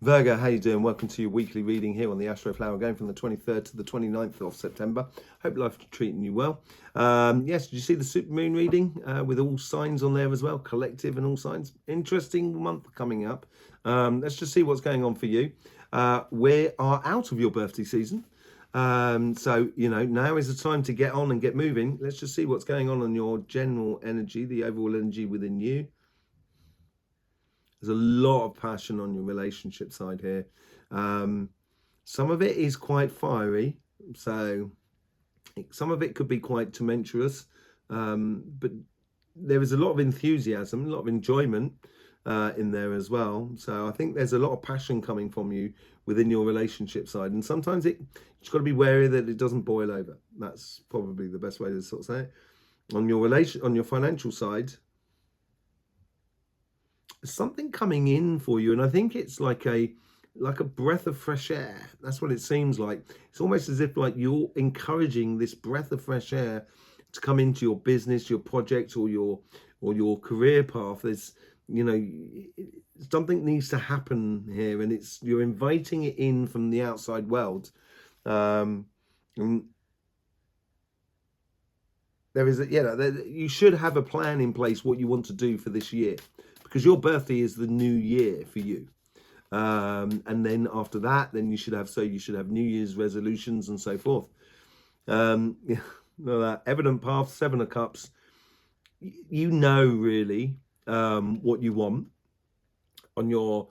Virgo, how you doing? Welcome to your weekly reading here on the Astroflower, going from the 23rd to the 29th of September. Hope life is treating you well. Yes, did you see the supermoon reading with all signs on there as well, collective and all signs? Interesting month coming up. Let's just see what's going on for you. We are out of your birthday season. So, now is the time to get on and get moving. Let's just see what's going on your general energy, the overall energy within you. There's a lot of passion on your relationship side here. Some of it is quite fiery, so some of it could be quite tumultuous, but there is a lot of enthusiasm, a lot of enjoyment in there as well. So I think there's a lot of passion coming from you within your relationship side, and sometimes you've got to be wary that it doesn't boil over. That's probably the best way to sort of say it. On your financial side, something coming in for you, and I think it's like a breath of fresh air. That's what it seems like. It's almost as if like you're encouraging this breath of fresh air to come into your business, your project, or your career path. There's something needs to happen here, and you're inviting it in from the outside world. And there is you should have a plan in place what you want to do for this year, because your birthday is the new year for you. And then after that, then you should have New Year's resolutions and so forth. That evident path, 7 of Cups. Really what you want on your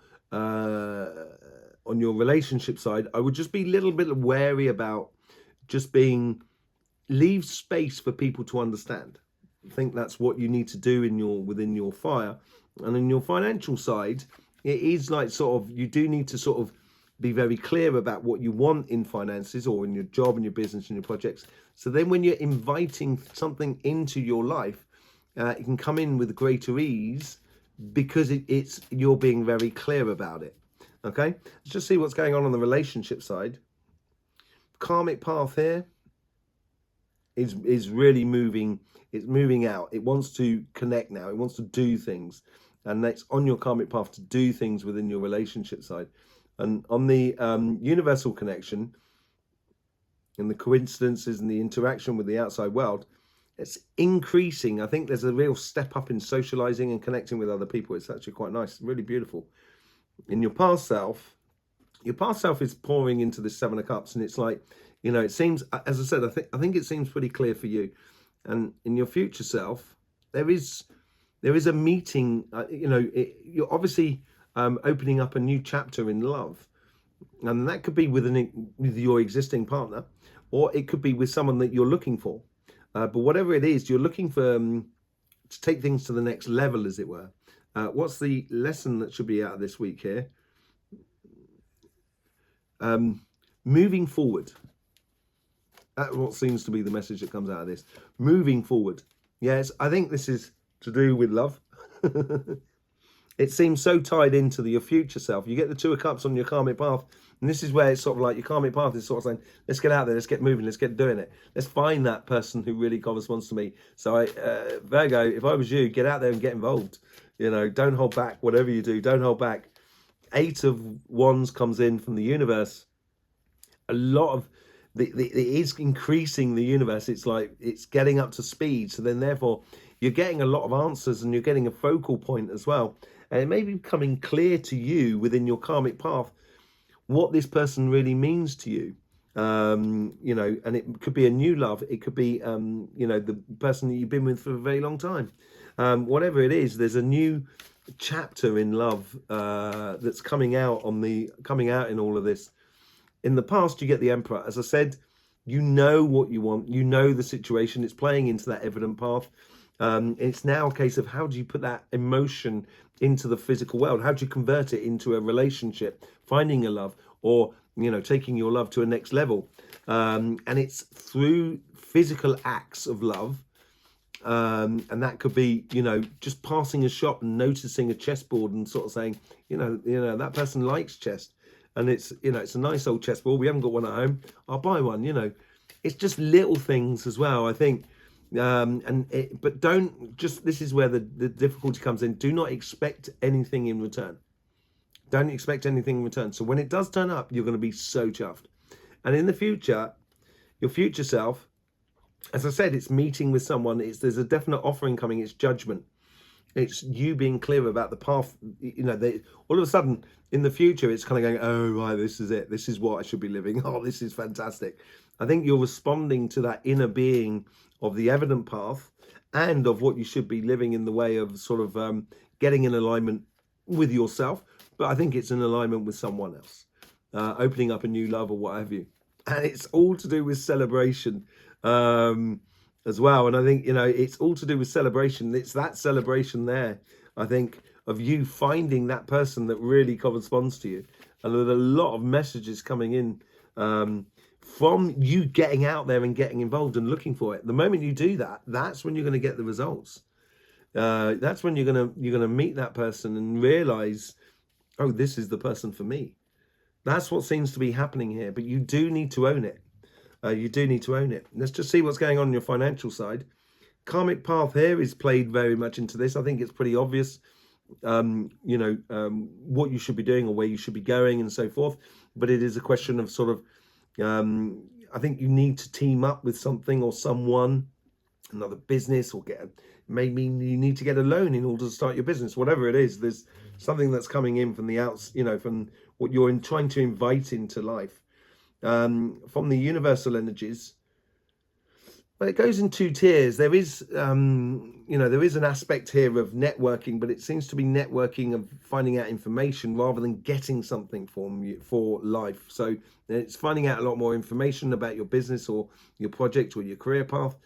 relationship side. I would just be a little bit wary about just leave space for people to understand. I think that's what you need to do within your fire. And in your financial side, it is like you do need to sort of be very clear about what you want in finances, or in your job and your business and your projects. So then when you're inviting something into your life, it can come in with greater ease, because you're being very clear about it. Okay, let's just see what's going on the relationship side. Karmic path here is really moving. It's moving out. It wants to connect now. It wants to do things. And that's on your karmic path to do things within your relationship side. And on the universal connection, and the coincidences and the interaction with the outside world, it's increasing. I think there's a real step up in socializing and connecting with other people. It's actually quite nice, really beautiful. In your past self is pouring into this 7 of Cups, and it's like, it seems, as I said, I think it seems pretty clear for you. And in your future self, there is a meeting. You're obviously opening up a new chapter in love, and that could be with your existing partner, or it could be with someone that you're looking for. But whatever it is, you're looking for to take things to the next level, as it were. What's the lesson that should be out of this week here? Moving forward. That's what seems to be the message that comes out of this. Moving forward. Yes, I think this is to do with love. It seems so tied into your future self. You get the 2 of Cups on your karmic path, and this is where it's sort of like your karmic path is sort of saying, let's get out there, let's get moving, let's get doing it. Let's find that person who really corresponds to me. So Virgo, if I was you, get out there and get involved. Don't hold back. Whatever you do, don't hold back. 8 of Wands comes in from the universe. A lot of it is increasing the universe. It's like it's getting up to speed. So then therefore you're getting a lot of answers, and you're getting a focal point as well. And it may be becoming clear to you within your karmic path what this person really means to you. And it could be a new love. It could be, the person that you've been with for a very long time. Whatever it is, there's a new chapter in love that's coming out in all of this. In the past, you get the Emperor. As I said, you know what you want. You know the situation. It's playing into that evident path. It's now a case of how do you put that emotion into the physical world? How do you convert it into a relationship, finding a love, or taking your love to a next level? And it's through physical acts of love. And that could be, just passing a shop and noticing a chessboard and sort of saying, that person likes chess. And it's a nice old chessboard. We haven't got one at home. I'll buy one. It's just little things as well, I think. But don't just. This is where the difficulty comes in. Do not expect anything in return. Don't expect anything in return. So when it does turn up, you're going to be so chuffed. And in the future, your future self, as I said, it's meeting with someone. There's a definite offering coming. It's judgment. It's you being clear about the path. You know, all of a sudden in the future, it's kind of going, oh, right, this is it. This is what I should be living. Oh, this is fantastic. I think you're responding to that inner being of the evident path and of what you should be living in the way of sort of getting in alignment with yourself. But I think it's in alignment with someone else, opening up a new love or what have you. And it's all to do with celebration as well. And I think, you know, it's all to do with celebration. It's that celebration there, I think, of you finding that person that really corresponds to you. And there's a lot of messages coming in from you getting out there and getting involved and looking for it. The moment you do that, that's when you're going to get the results. That's when you're gonna meet that person and realize, oh, this is the person for me. That's what seems to be happening here. But you do need to own it. You do need to own it. Let's just see what's going on your financial side. Karmic path here is played very much into this. I think it's pretty obvious, you know, what you should be doing or where you should be going and so forth. But it is a question of sort of, I think you need to team up with something or someone, another business, or maybe you need to get a loan in order to start your business. Whatever it is, there's something that's coming in from the outs, you know, from what you're trying to invite into life. From the universal energies, but it goes in two tiers. There is, you know, there is an aspect here of networking, but it seems to be networking of finding out information rather than getting something for life. So it's finding out a lot more information about your business or your project or your career path,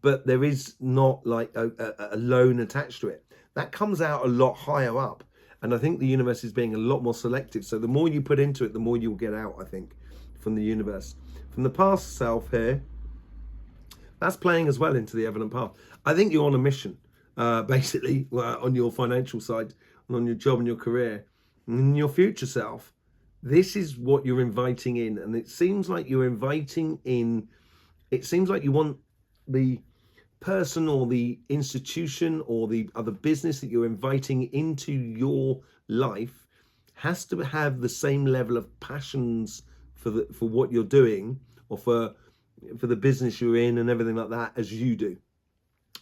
but there is not like a loan attached to it. That comes out a lot higher up. And I think the universe is being a lot more selective. So the more you put into it, the more you'll get out, I think, from the universe. From the past self here, that's playing as well into the evident path. I think you're on a mission, basically, on your financial side, and on your job and your career. And in your future self, this is what you're inviting in. And it seems like you're inviting in, it seems like you want the person or the institution or the other business that you're inviting into your life has to have the same level of passions for what you're doing, or for the business you're in and everything like that, as you do.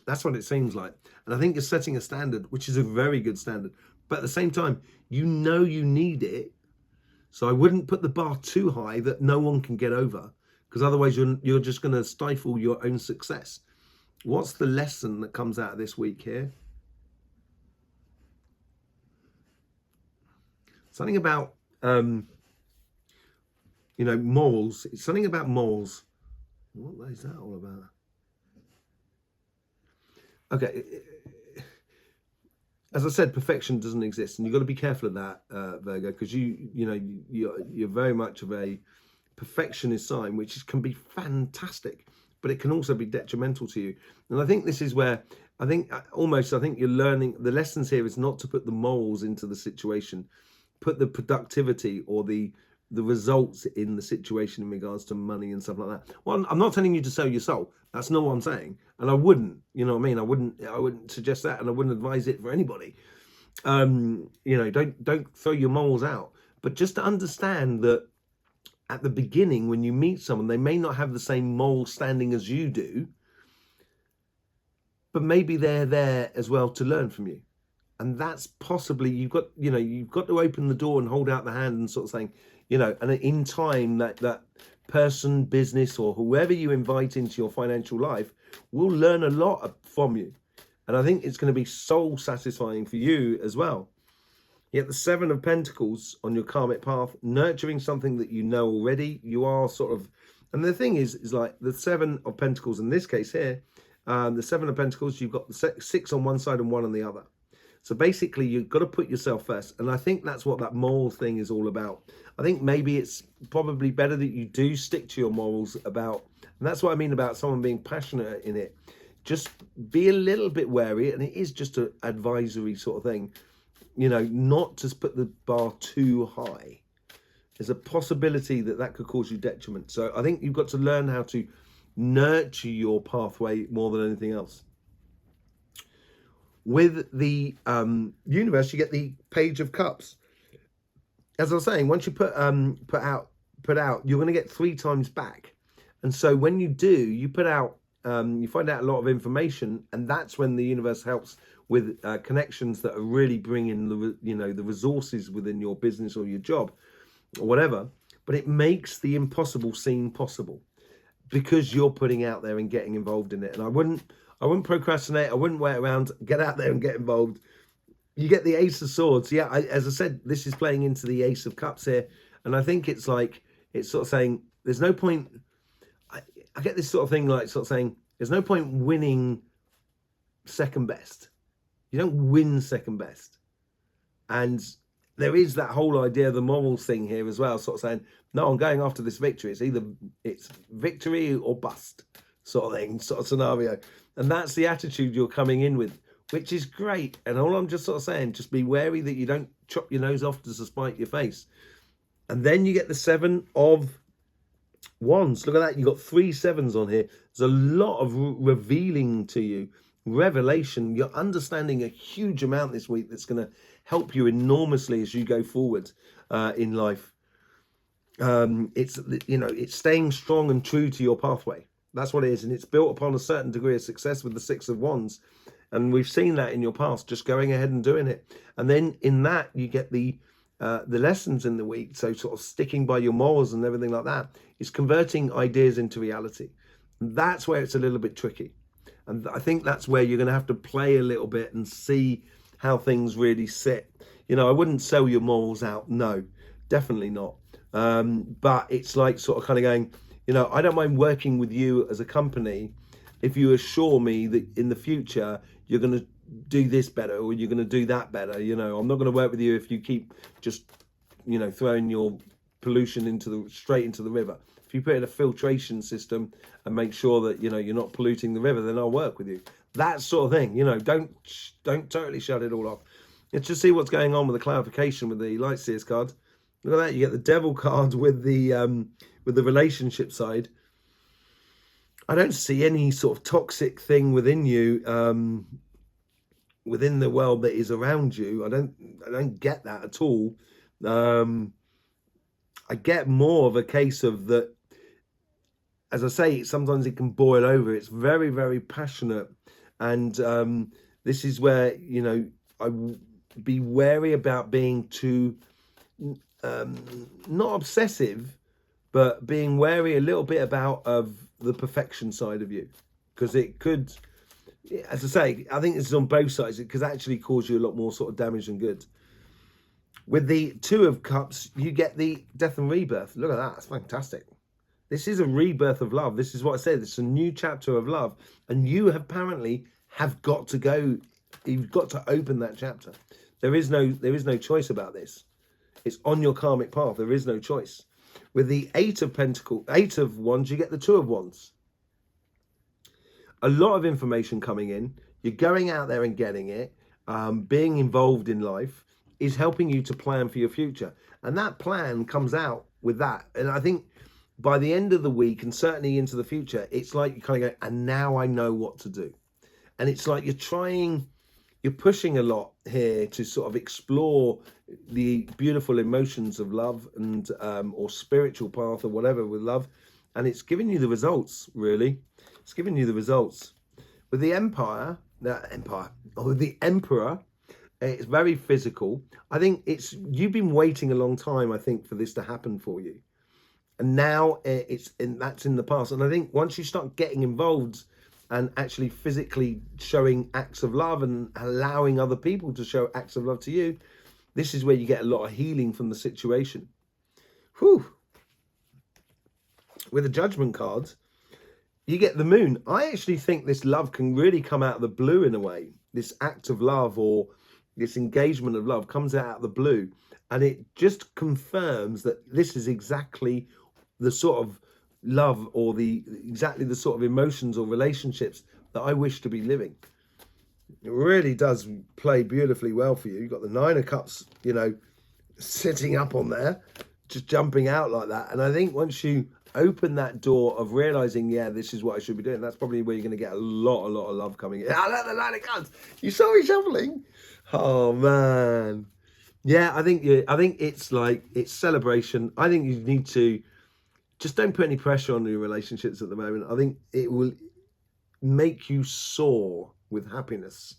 That's what it seems like. And I think you're setting a standard, which is a very good standard. But at the same time, you know you need it. So I wouldn't put the bar too high that no one can get over, because otherwise you're just going to stifle your own success. What's the lesson that comes out of this week here? Something about, you know, morals. It's something about morals. What is that all about? Okay. As I said, perfection doesn't exist, and you've got to be careful of that, Virgo, because you're very much of a perfectionist sign, which can be fantastic, but it can also be detrimental to you. And I think this is where I think you're learning. The lessons here is not to put the morals into the situation, put the productivity or the results in the situation in regards to money and stuff like that. Well, I'm not telling you to sell your soul. That's not what I'm saying. And I wouldn't, you know what I mean? I wouldn't suggest that, and I wouldn't advise it for anybody. You know, don't throw your morals out, but just to understand that at the beginning, when you meet someone, they may not have the same moral standing as you do, but maybe they're there as well to learn from you. And that's possibly, you've got to open the door and hold out the hand and sort of saying, you know, and in time that person, business, or whoever you invite into your financial life will learn a lot from you. And I think it's going to be soul satisfying for you as well. Yet the Seven of Pentacles on your karmic path, nurturing something that you know already, you are sort of, and the thing is like the Seven of Pentacles in this case here, the Seven of Pentacles, you've got the 6 on one side and 1 on the other. So basically, you've got to put yourself first. And I think that's what that moral thing is all about. I think maybe it's probably better that you do stick to your morals about, and that's what I mean about someone being passionate in it. Just be a little bit wary, and it is just an advisory sort of thing. You know, not to put the bar too high. There's a possibility that could cause you detriment. So I think you've got to learn how to nurture your pathway more than anything else. With the universe, you get the Page of Cups. as I was saying, once you put out, you're going to get 3 times back. And so when you do, you put out, you find out a lot of information, and that's when the universe helps with connections that are really bringing the resources within your business or your job or whatever. But it makes the impossible seem possible because you're putting out there and getting involved in it. And I wouldn't procrastinate. I wouldn't wait around. Get out there and get involved. You get the Ace of Swords. Yeah, as I said, this is playing into the Ace of Cups here. And I think it's like, it's sort of saying, there's no point. I get this sort of thing like sort of saying, there's no point winning second best. You don't win second best. And there is that whole idea of the morals thing here as well, sort of saying, no, I'm going after this victory. It's victory or bust sort of thing, sort of scenario. And that's the attitude you're coming in with, which is great. And all I'm just sort of saying, just be wary that you don't chop your nose off to spite your face. And then you get the 7 of Wands. Look at that. You've got 3 7s on here. There's a lot of revealing to you. Revelation. You're understanding a huge amount this week that's going to help you enormously as you go forward in life. It's staying strong and true to your pathway. That's what it is. And it's built upon a certain degree of success with the 6 of Wands. And we've seen that in your past, just going ahead and doing it. And then in that, you get the lessons in the week. So sort of sticking by your morals and everything like that is converting ideas into reality. And that's where it's a little bit tricky. And I think that's where you're going to have to play a little bit and see how things really sit. I wouldn't sell your morals out. No, definitely not. But it's like sort of kind of going, I don't mind working with you as a company if you assure me that in the future you're going to do this better or you're going to do that better. I'm not going to work with you if you keep just, throwing your pollution straight into the river. If you put in a filtration system and make sure that, you're not polluting the river, then I'll work with you. That sort of thing, don't totally shut it all off. Let's just see what's going on with the clarification with the Light Seers card. Look at that. You get the Devil card with the relationship side. I don't see any sort of toxic thing within you, within the world that is around you. I don't get that at all. I get more of a case of that. As I say, sometimes it can boil over. It's very, very passionate. And this is where, I be wary about being too, not obsessive, but being wary a little bit of the perfection side of you. Because it could, as I say, I think this is on both sides. It could actually cause you a lot more sort of damage than good. With the 2 of Cups, you get the death and rebirth. Look at that. That's fantastic. This is a rebirth of love. This is what I said. It's a new chapter of love. And you apparently have got to go. You've got to open that chapter. There is no choice about this. It's on your karmic path. There is no choice. With the 8 of Wands, you get the 2 of Wands. A lot of information coming in. You're going out there and getting it. Being involved in life is helping you to plan for your future. And that plan comes out with that. And I think by the end of the week and certainly into the future, it's like you kind of go, and now I know what to do. And it's like you're pushing a lot here to sort of explore the beautiful emotions of love and or spiritual path or whatever with love. And it's giving you the results, really. It's giving you the results. With the the Emperor, it's very physical. I think you've been waiting a long time, I think, for this to happen for you. And now that's in the past. And I think once you start getting involved and actually physically showing acts of love and allowing other people to show acts of love to you, this is where you get a lot of healing from the situation. Whew. With the Judgment cards, you get the Moon. I actually think this love can really come out of the blue in a way. This act of love or this engagement of love comes out of the blue. And it just confirms that this is exactly the sort of love or exactly the sort of emotions or relationships that I wish to be living. It really does play beautifully well for you. You've got the 9 of Cups, sitting up on there, just jumping out like that. And I think once you open that door of realizing, yeah, this is what I should be doing, that's probably where you're going to get a lot of love coming in. I love the 9 of Cups. You saw me shuffling. Oh, man. Yeah, I think it's like it's celebration. I think you need to just don't put any pressure on your relationships at the moment. I think it will make you soar with happiness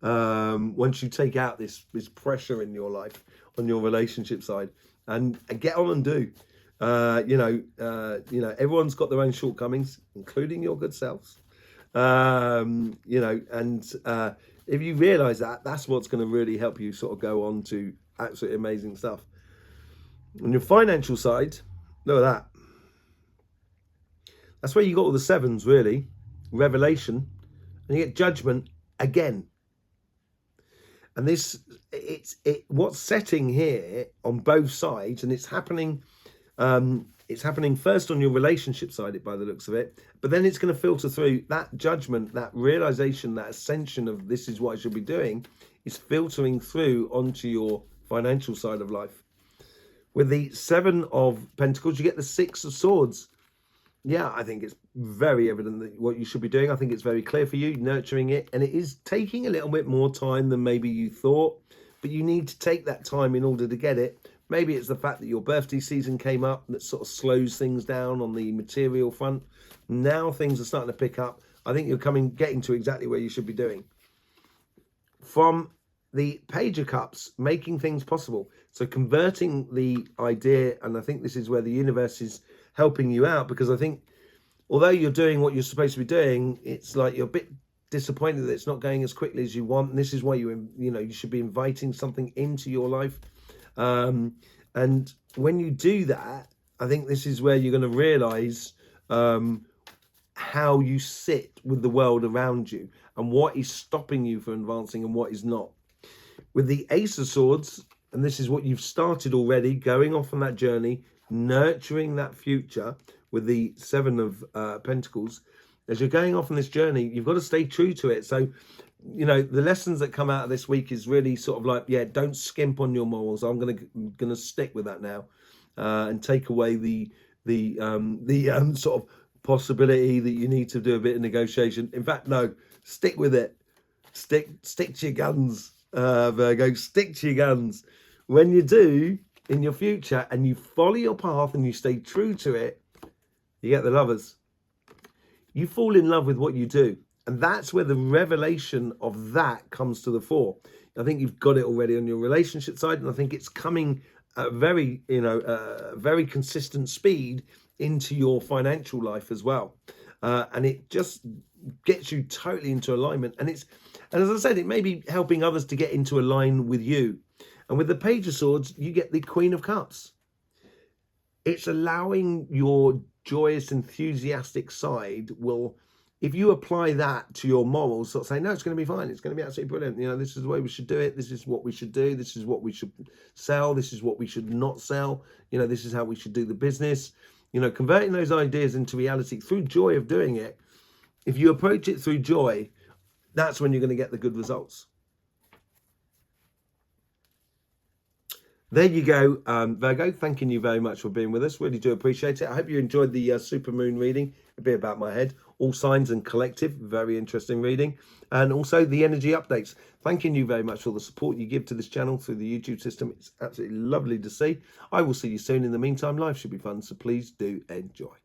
once you take out this pressure in your life on your relationship side and get on and do. Everyone's got their own shortcomings, including your good selves. And if you realize that, that's what's going to really help you sort of go on to absolutely amazing stuff. On your financial side, look at that. That's where you got all the sevens, really. Revelation, and you get judgment again. And what's setting here on both sides, and it's happening. It's happening first on your relationship side, by the looks of it, but then it's going to filter through that judgment, that realization, that ascension of this is what I should be doing, is filtering through onto your financial side of life. With the Seven of Pentacles, you get the Six of Swords. Yeah, I think it's very evident that what you should be doing. I think it's very clear for you, nurturing it. And it is taking a little bit more time than maybe you thought. But you need to take that time in order to get it. Maybe it's the fact that your birthday season came up that sort of slows things down on the material front. Now things are starting to pick up. I think you're getting to exactly where you should be doing. From the Page of Cups, making things possible. So converting the idea, and I think this is where the universe is helping you out, because I think although you're doing what you're supposed to be doing, it's like you're a bit disappointed that it's not going as quickly as you want. And this is why you should be inviting something into your life. And when you do that, I think this is where you're going to realize how you sit with the world around you and what is stopping you from advancing and what is not. With the Ace of Swords, and this is what you've started already, going off on that journey, nurturing that future with the Seven of Pentacles. As you're going off on this journey, you've got to stay true to it. So, the lessons that come out of this week is really sort of like, yeah, don't skimp on your morals. I'm gonna stick with that now, and take away the sort of possibility that you need to do a bit of negotiation. In fact, no, stick with it. Stick to your guns, Virgo. Stick to your guns. When you do in your future and you follow your path and you stay true to it, you get the Lovers. You fall in love with what you do. And that's where the revelation of that comes to the fore. I think you've got it already on your relationship side, and I think it's coming at very consistent speed into your financial life as well. And it just gets you totally into alignment. And as I said, it may be helping others to get into a line with you. And with the Page of Swords, you get the Queen of Cups. It's allowing your joyous, enthusiastic side if you apply that to your morals, sort of say, no, it's going to be fine. It's going to be absolutely brilliant. This is the way we should do it. This is what we should do. This is what we should sell. This is what we should not sell. This is how we should do the business. Converting those ideas into reality through joy of doing it. If you approach it through joy, that's when you're going to get the good results. There you go, Virgo. Thanking you very much for being with us. Really do appreciate it. I hope you enjoyed the super moon reading, a bit about my head. All signs and collective, very interesting reading. And also the energy updates. Thanking you very much for the support you give to this channel through the YouTube system. It's absolutely lovely to see. I will see you soon. In the meantime, life should be fun, so please do enjoy.